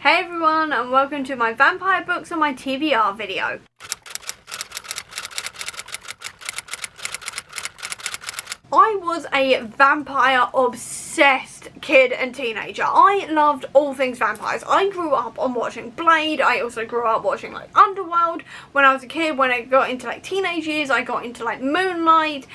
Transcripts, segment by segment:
Hey everyone, and welcome to my Vampire Books on My TBR video. I was a vampire obsessed kid and teenager. I loved all things vampires. I grew up on watching Blade. I also grew up watching like Underworld when I was a kid. When I got into like teenage years, I got into like Moonlight,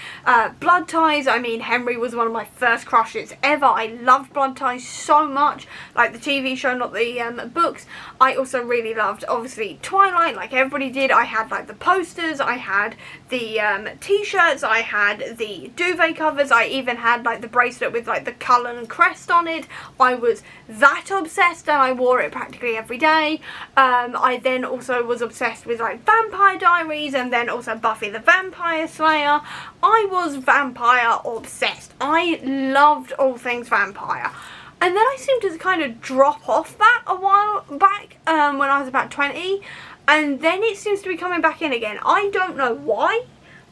Blood Ties. I mean, Henry was one of my first crushes ever. I loved Blood Ties so much, like the TV show, not the books. I also really loved, obviously, Twilight, like everybody did. I had like the posters, I had the t-shirts, I had the duvet covers, I even had like the bracelet with like the Cullen crest on it. I was that obsessed and I wore it practically every day. I then also was obsessed with like Vampire Diaries and then also Buffy the Vampire Slayer. I was vampire obsessed. I loved all things vampire. And then I seemed to kind of drop off that a while back when I was about 20. And then it seems to be coming back in again. I don't know why,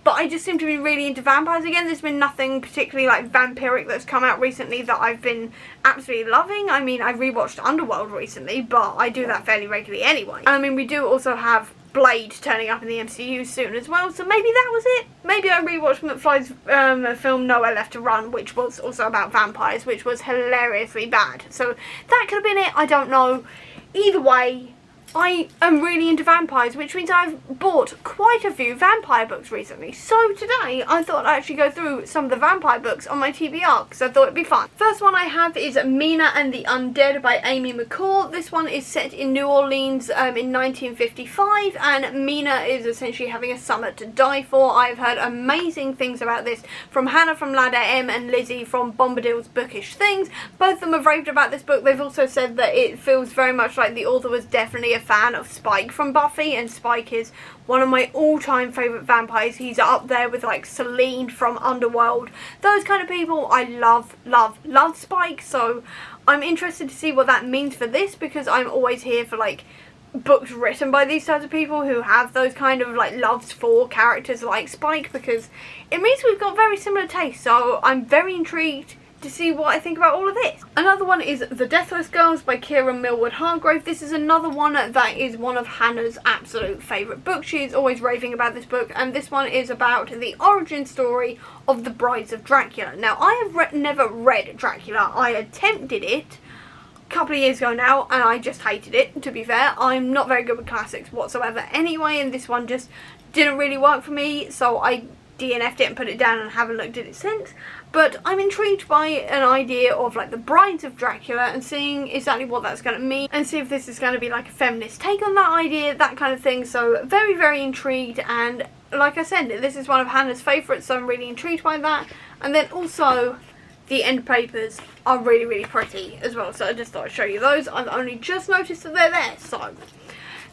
but I just seem to be really into vampires again. There's been nothing particularly like vampiric that's come out recently that I've been absolutely loving. I mean, I rewatched Underworld recently, but I do that fairly regularly anyway. I mean, we do also have Blade turning up in the MCU soon as well, so maybe that was it. Maybe I rewatched McFly's film Nowhere Left to Run, which was also about vampires, which was hilariously bad. So that could have been it, I don't know. Either way, I am really into vampires, which means I've bought quite a few vampire books recently. So today, I thought I'd actually go through some of the vampire books on my TBR, because I thought it'd be fun. First one I have is Mina and the Undead by Amy McCall. This one is set in New Orleans in 1955, and Mina is essentially having a summer to die for. I've heard amazing things about this from Hannah from Ladder M and Lizzie from Bombadil's Bookish Things. Both of them have raved about this book. They've also said that it feels very much like the author was definitely a fan of Spike from Buffy, and Spike is one of my all-time favourite vampires. He's up there with like Selene from Underworld. Those kind of people. I love Spike, so I'm interested to see what that means for this, because I'm always here for like books written by these types of people who have those kind of like loves for characters like Spike, because it means we've got very similar tastes. So I'm very intrigued to see what I think about all of this. Another one is The Deathless Girls by Kira Millward Hargrave. This is another one that is one of Hannah's absolute favourite books. She's always raving about this book, and this one is about the origin story of the Brides of Dracula. Now, I have never read Dracula. I attempted it a couple of years ago now, and I just hated it, to be fair. I'm not very good with classics whatsoever anyway, and this one just didn't really work for me, so I DNF'd it and put it down and haven't looked at it since. But I'm intrigued by an idea of like the Brides of Dracula and seeing exactly what that's going to mean, and see if this is going to be like a feminist take on that idea, that kind of thing. So very intrigued, and like I said, this is one of Hannah's favourites, so I'm really intrigued by that. And then also the end papers are really pretty as well, so I just thought I'd show you those. I've only just noticed that they're there, so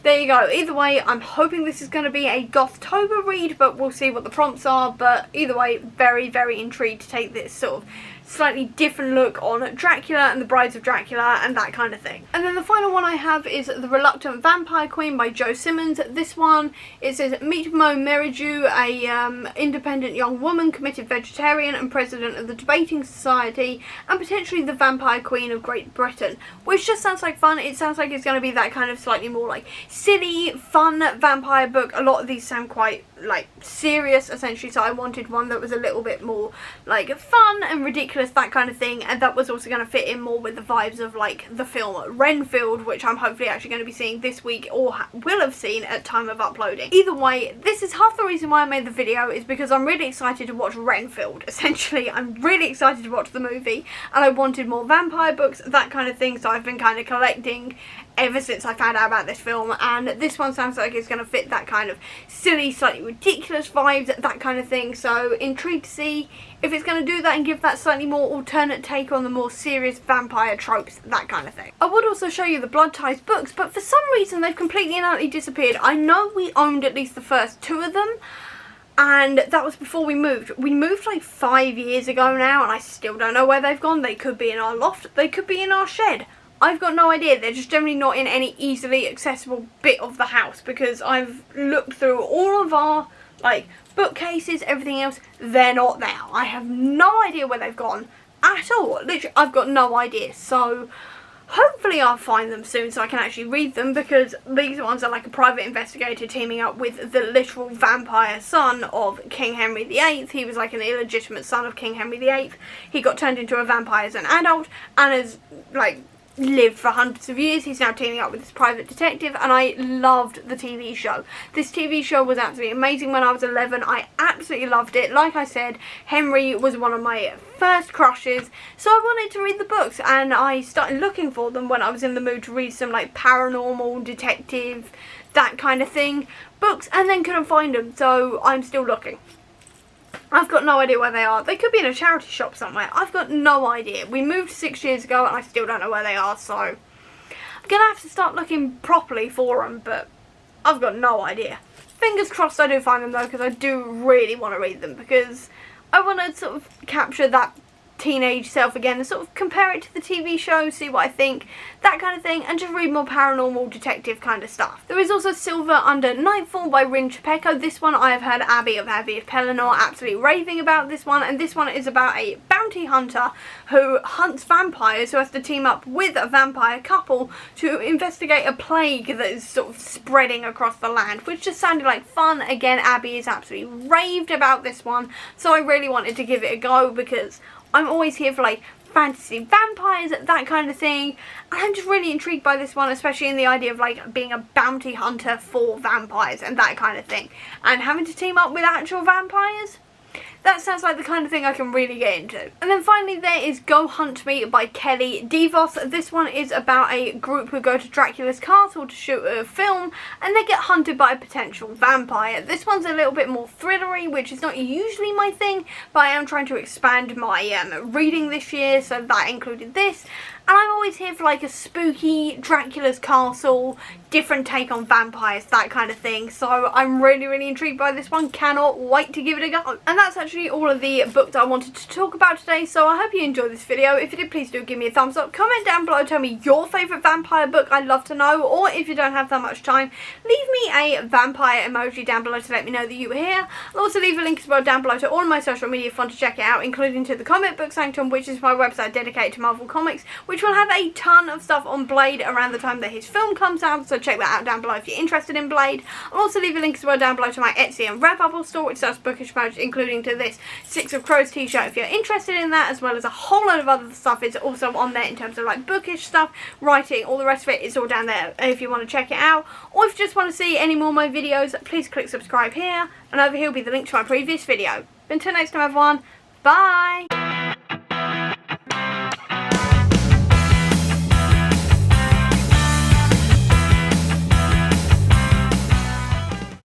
there you go. Either way, I'm hoping this is going to be a Gothtober read, but we'll see what the prompts are. But either way, very intrigued to take this sort of slightly different look on Dracula and the Brides of Dracula and that kind of thing. And then the final one I have is The Reluctant Vampire Queen by Jo Simmons. This one, it says, meet Mo Merridew, a independent young woman, committed vegetarian and president of the Debating Society, and potentially the Vampire Queen of Great Britain, which just sounds like fun. It sounds like it's going to be that kind of slightly more like silly, fun vampire book. A lot of these sound quite like serious essentially, so I wanted one that was a little bit more like fun and ridiculous, that kind of thing, and that was also going to fit in more with the vibes of like the film Renfield, which I'm hopefully actually going to be seeing this week, or will have seen at time of uploading. Either way, this is half the reason why I made the video, is because I'm really excited to watch Renfield. Essentially, I'm really excited to watch the movie, and I wanted more vampire books, that kind of thing, so I've been kind of collecting ever since I found out about this film, and this one sounds like it's going to fit that kind of silly, slightly ridiculous vibes, that kind of thing. So intrigued to see if it's going to do that and give that slightly more alternate take on the more serious vampire tropes, that kind of thing. I would also show you the Blood Ties books, but for some reason they've completely and utterly disappeared. I know we owned at least the first two of them, and that was before we moved. We moved like 5 years ago now, and I still don't know where they've gone. They could be in our loft, they could be in our shed. I've got no idea. They're just generally not in any easily accessible bit of the house, because I've looked through all of our like bookcases, everything else. They're not there. I have no idea where they've gone at all. Literally, I've got no idea. So Hopefully I'll find them soon so I can actually read them, because these ones are like a private investigator teaming up with the literal vampire son of King Henry VIII. He was like an illegitimate son of King Henry VIII. He got turned into a vampire as an adult and has like lived for hundreds of years. He's now teaming up with this private detective, and I loved the TV show. This TV show was absolutely amazing when I was 11. I absolutely loved it. Like I said, Henry was one of my first crushes, so I wanted to read the books, and I started looking for them when I was in the mood to read some like paranormal, detective, that kind of thing books, and then couldn't find them, so I'm still looking. I've got no idea where they are. They could be in a charity shop somewhere. I've got no idea. We moved 6 years ago and I still don't know where they are, so I'm going to have to start looking properly for them, but I've got no idea. Fingers crossed I do find them though, because I do really want to read them, because I want to sort of capture that teenage self again and sort of compare it to the TV show, see what I think, that kind of thing, and just read more paranormal detective kind of stuff. There is also Silver Under Nightfall by Rin Chapeko. This one I have heard Abby of Pelennor absolutely raving about this one, and this one is about a bounty hunter who hunts vampires, who has to team up with a vampire couple to investigate a plague that is sort of spreading across the land, which just sounded like fun. Again, Abby is absolutely raved about this one, so I really wanted to give it a go, because I'm always here for like fantasy vampires, that kind of thing, and I'm just really intrigued by this one, especially in the idea of like being a bounty hunter for vampires and that kind of thing, and having to team up with actual vampires. That sounds like the kind of thing I can really get into. And then finally there is Go Hunt Me by Kelly DeVos. This one is about a group who go to Dracula's castle to shoot a film, and they get hunted by a potential vampire. This one's a little bit more thrillery, which is not usually my thing, but I am trying to expand my reading this year, so that included this. And I'm always here for like a spooky Dracula's castle, different take on vampires, that kind of thing. So I'm really intrigued by this one. Cannot wait to give it a go. And that's actually all of the books I wanted to talk about today. So I hope you enjoyed this video. If you did, please do give me a thumbs up. Comment down below, tell me your favourite vampire book. I'd love to know. Or if you don't have that much time, leave me a vampire emoji down below to let me know that you were here. I'll also leave a link as well down below to all of my social media if you want to check it out, including to the Comic Book Sanctum, which is my website dedicated to Marvel Comics, which will have a ton of stuff on Blade around the time that his film comes out, so check that out down below if you're interested in Blade. I'll also leave a link as well down below to my Etsy and Redbubble store, which does bookish merch, including to this Six of Crows t-shirt if you're interested in that, as well as a whole lot of other stuff is also on there in terms of like bookish stuff, writing, all the rest of it is all down there if you want to check it out. Or if you just want to see any more of my videos, please click subscribe here, and over here will be the link to my previous video. Until next time everyone, bye!